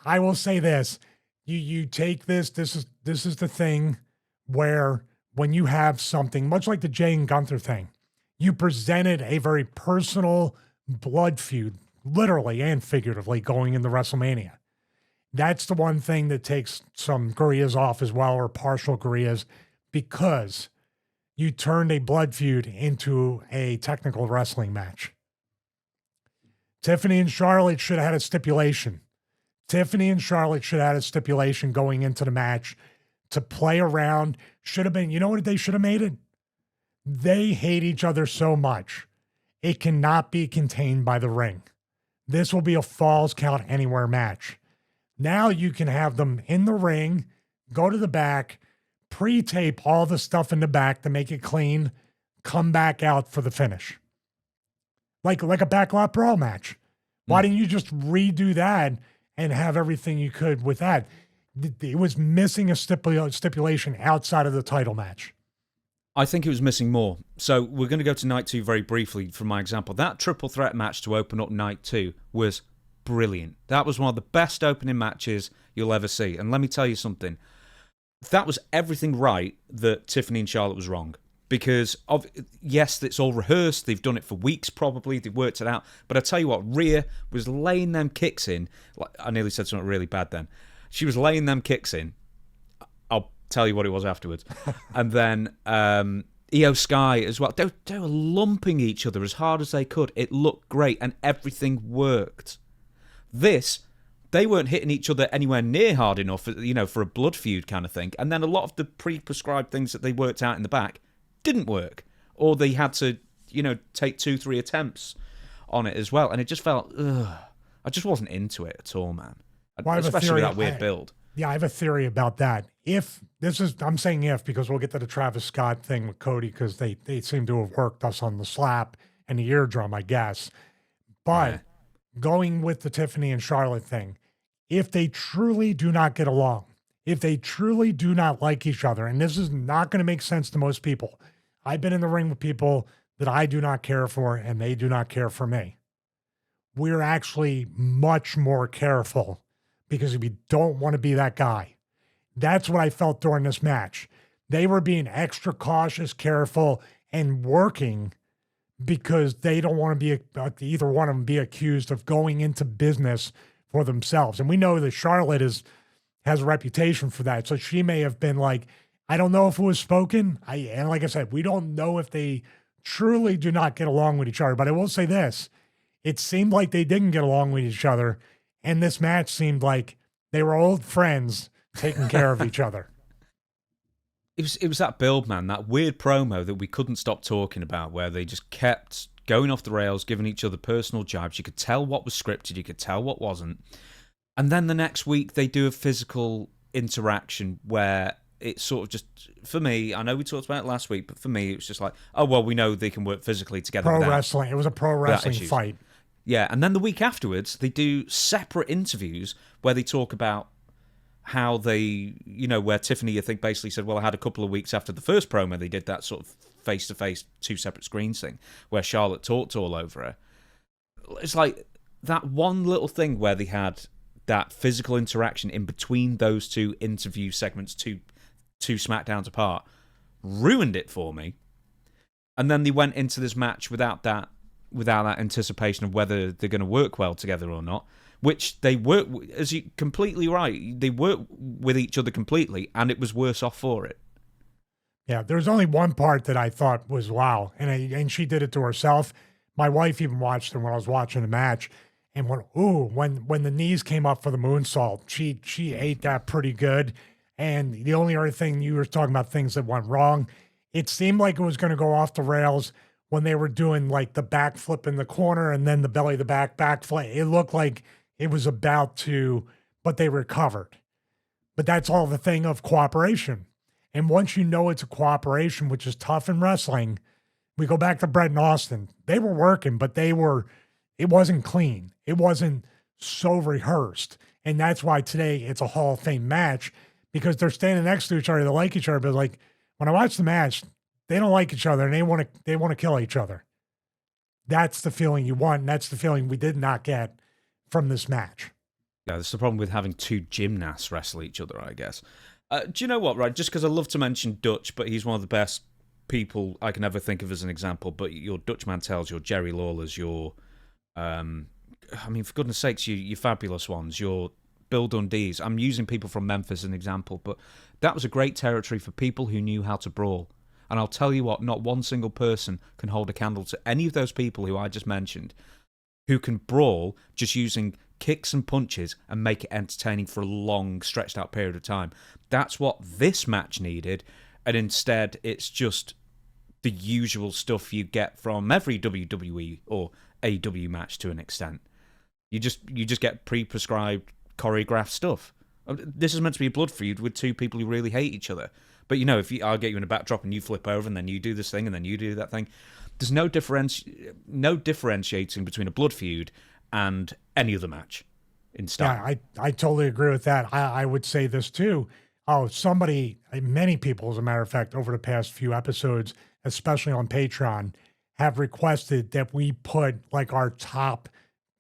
I will say this. You take this is the thing where when you have something, much like the Jay and Gunther thing, you presented a very personal blood feud, literally and figuratively, going into WrestleMania. That's the one thing that takes some Gurias off as well, or partial Gurias, because you turned a blood feud into a technical wrestling match. Tiffany and Charlotte should have had a stipulation. Tiffany and Charlotte should have had a stipulation going into the match to play around. Should have been, you know what they should have made it? They hate each other so much. It cannot be contained by the ring. This will be a Falls Count Anywhere match. Now you can have them in the ring, go to the back, pre-tape all the stuff in the back to make it clean, come back out for the finish. Like a backlot brawl match. Why didn't you just redo that and have everything you could with that? It was missing a stipulation outside of the title match. I think it was missing more. So we're going to go to night 2 very briefly from my example. That triple threat match to open up night 2 was brilliant. That was one of the best opening matches you'll ever see. And let me tell you something. That was everything right that Tiffany and Charlotte was wrong. Because, yes, it's all rehearsed. They've done it for weeks probably. They've worked it out. But I tell you what, Rhea was laying them kicks in. I nearly said something really bad then. She was laying them kicks in. I'll tell you what it was afterwards. And then Io Sky as well. They were lumping each other as hard as they could. It looked great and everything worked. This, they weren't hitting each other anywhere near hard enough, for a blood feud kind of thing. And then a lot of the pre-prescribed things that they worked out in the back didn't work, or they had to, take 2-3 attempts on it as well, and it just felt, I just wasn't into it at all, man. Well, especially with that weird build. Yeah, I have a theory about that. I'm saying if, because we'll get to the Travis Scott thing with Cody, because they seem to have worked us on the slap and the eardrum, I guess. But going with the Tiffany and Charlotte thing, if they truly do not get along, if they truly do not like each other, and this is not going to make sense to most people. I've been in the ring with people that I do not care for, and they do not care for me. We're actually much more careful because we don't want to be that guy. That's what I felt during this match. They were being extra cautious, careful, and working because they don't want to be, either one of them be accused of going into business for themselves. And we know that Charlotte has a reputation for that. So she may have been like, I don't know if it was spoken. And like I said, we don't know if they truly do not get along with each other. But I will say this, it seemed like they didn't get along with each other. And this match seemed like they were old friends taking care of each other. It was that build, man, that weird promo that we couldn't stop talking about, where they just kept going off the rails, giving each other personal jibes. You could tell what was scripted, you could tell what wasn't. And then the next week they do a physical interaction where it's sort of just, for me, I know we talked about it last week, but for me it was just like, oh, well, we know they can work physically together. Pro wrestling. It was a pro wrestling fight. Yeah, and then the week afterwards, they do separate interviews where they talk about how they, where Tiffany, I think, basically said, well, I had a couple of weeks after the first promo, they did that sort of face-to-face, 2 separate screens thing, where Charlotte talked all over her. It's like that one little thing where they had that physical interaction in between those 2 interview segments, two SmackDowns apart, ruined it for me. And then they went into this match without that anticipation of whether they're going to work well together or not, which they work, as you completely right, they work with each other completely, and it was worse off for it. Yeah, there was only one part that I thought was wow, and she did it to herself. My wife even watched it when I was watching the match, and went, ooh, when the knees came up for the moonsault, she ate that pretty good. And the only other thing, you were talking about things that went wrong, it seemed like it was going to go off the rails when they were doing like the backflip in the corner and then the belly to back flip. It looked like it was about to, but they recovered. But that's all the thing of cooperation. And once you know it's a cooperation, which is tough in wrestling, we go back to Brett and Austin. They were working, but it wasn't clean. It wasn't so rehearsed. And that's why today it's a Hall of Fame match, because they're standing next to each other. They like each other, but like when I watch the match, they don't like each other and they want to kill each other. That's the feeling you want. And that's the feeling we did not get from this match. Yeah, that's the problem with having two gymnasts wrestle each other, I guess. Do you know what, right? Just because I love to mention Dutch, but he's one of the best people I can ever think of as an example, but your Dutch Mantels, your Jerry Lawlers, your... I mean, for goodness sakes, you fabulous ones, your Bill Dundees. I'm using people from Memphis as an example, but that was a great territory for people who knew how to brawl. And I'll tell you what, not one single person can hold a candle to any of those people who I just mentioned who can brawl just using kicks and punches and make it entertaining for a long, stretched out period of time. That's what this match needed, and instead it's just the usual stuff you get from every WWE or AEW match to an extent. You just get pre-prescribed, choreographed stuff. This is meant to be a blood feud with two people who really hate each other. But I'll get you in a backdrop and you flip over and then you do this thing and then you do that thing. There's no differentiating between a blood feud and any other match in style. Yeah, I totally agree with that. I would say this too. Oh, many people, as a matter of fact, over the past few episodes, especially on Patreon, have requested that we put like our top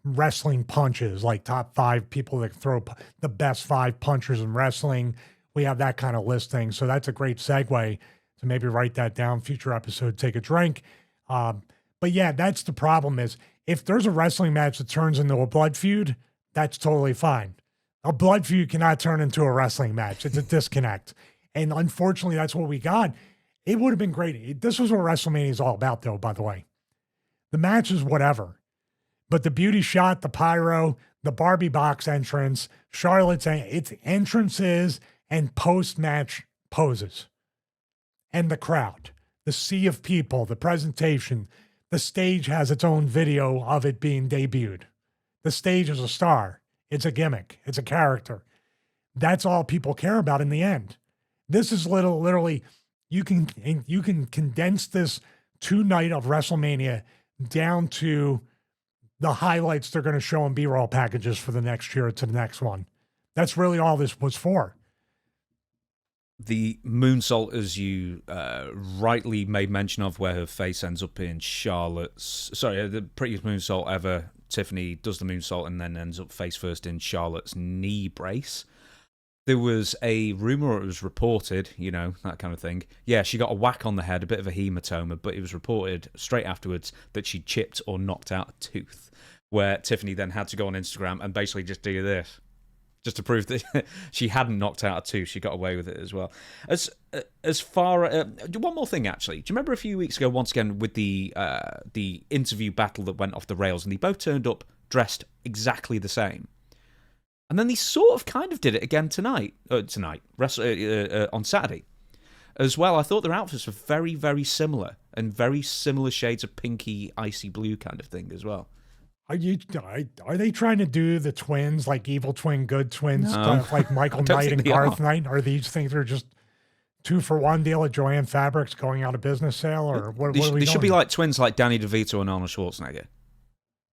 wrestling punches, like top 5 people that throw the best 5 punchers in wrestling. We have that kind of listing. So that's a great segue to maybe write that down. Future episode, take a drink. But yeah, that's the problem is if there's a wrestling match that turns into a blood feud, that's totally fine. A blood feud cannot turn into a wrestling match. It's a disconnect. And unfortunately, that's what we got. It would have been great. This was what WrestleMania is all about, though, by the way. The match is whatever. But the beauty shot, the pyro, the Barbie box entrance, Charlotte's its entrances and post-match poses. And the crowd, the sea of people, the presentation. The stage has its own video of it being debuted. The stage is a star. It's a gimmick. It's a character. That's all people care about in the end. This is literally, you can condense this 2 night of WrestleMania down to the highlights they're going to show in B-roll packages for the next year to the next one. That's really all this was for. The moonsault, as you rightly made mention of, where her face ends up in the prettiest moonsault ever. Tiffany does the moonsault and then ends up face first in Charlotte's knee brace. There was a rumor, it was reported, that kind of thing. Yeah, she got a whack on the head, a bit of a hematoma, but it was reported straight afterwards that she chipped or knocked out a tooth, where Tiffany then had to go on Instagram and basically just do this, just to prove that she hadn't knocked out a tooth. She got away with it as well. As far one more thing, actually. Do you remember a few weeks ago, once again, with the interview battle that went off the rails, and they both turned up dressed exactly the same? And then they sort of kind of did it again on Saturday as well. I thought their outfits were very, very similar and very similar shades of pinky, icy blue kind of thing as well. Are they trying to do the twins, like evil twin, good twin stuff, like Michael Knight and Garth Knight? Or do you think they're just 2-for-1 deal at Joanne Fabrics going out of business sale? Or what are we doing? They should be like twins like Danny DeVito and Arnold Schwarzenegger.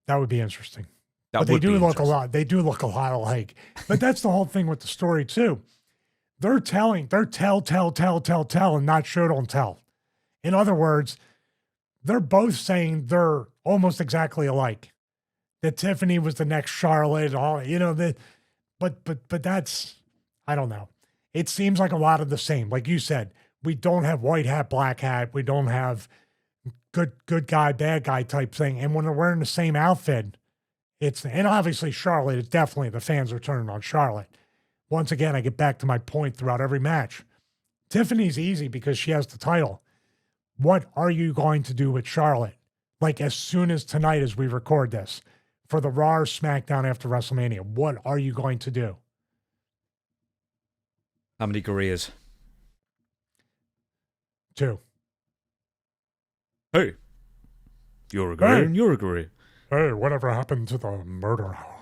That would be interesting. But they do look a lot. They do look a lot alike. But that's the whole thing with the story too. They're tell, and not show, don't tell. In other words, they're both saying they're almost exactly alike. That Tiffany was the next Charlotte, but that's, I don't know. It seems like a lot of the same. Like you said, we don't have white hat, black hat. We don't have good guy, bad guy type thing. And when they're wearing the same outfit, and obviously Charlotte is definitely, the fans are turning on Charlotte. Once again, I get back to my point throughout every match. Tiffany's easy because she has the title. What are you going to do with Charlotte? Like as soon as tonight, as we record this, for the Raw or SmackDown after WrestleMania, what are you going to do? How many careers? 2. Hey, you're a career and you're a career. Hey, whatever happened to the murder house?